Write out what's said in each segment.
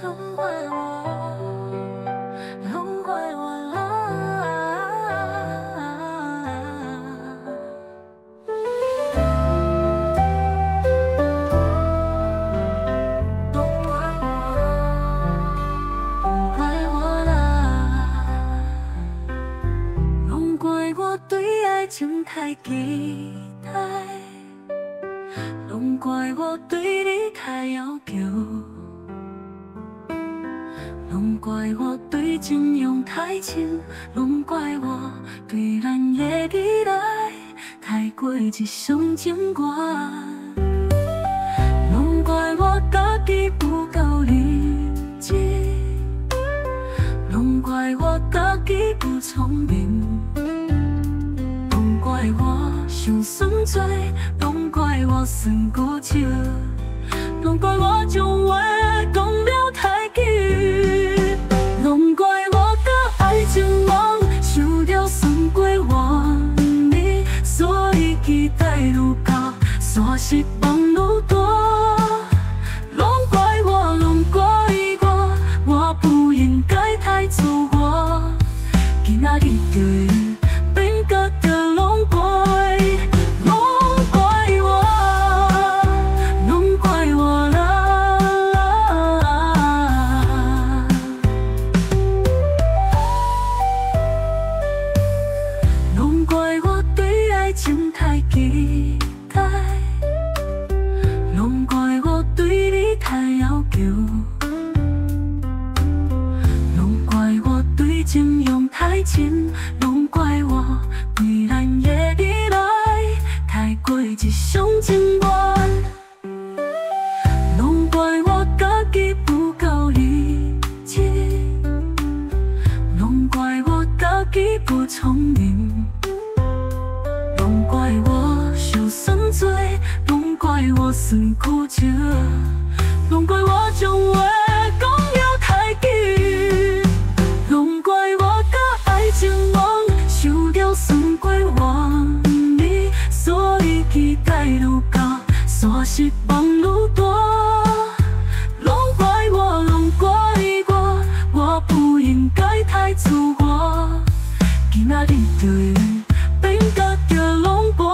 拢怪我，拢怪我啦。拢怪我对爱情太期待，拢怪我对你太要求，拢怪我对情用太深，拢怪我对咱的依赖太过一厢情愿，拢怪我家己不够理智，拢怪我家己不聪明，拢怪我想算多，拢怪我算固执，拢怪我将话讲了太紧，拢怪我甲爱情网想着算过完美，所以期待愈高，煞失望愈大。拢怪我，拢怪我，我不应该太自我，今仔日就变甲着拢怪。情太期待，拢怪我对你太要求，拢怪我对情用太深，拢怪我对咱的依赖太过一厢情愿，拢怪我家己不够理智，拢怪我家己不聪明。拢怪我想算多，拢怪我算固执，拢怪我将话讲了太紧，拢怪我甲爱情网想着算过完美，所以期待愈高，煞失望愈大。拢怪我，拢怪我，我不应该太自我，今仔日就变甲着拢怪，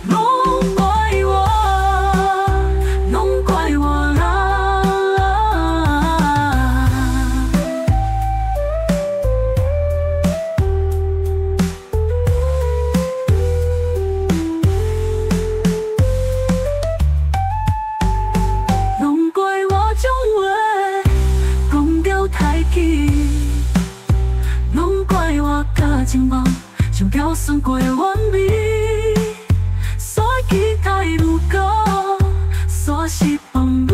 拢怪我，拢怪我啦。拢怪我将话讲了太紧，拢怪我甲情网想着算过完美，所以期待愈高，煞失望。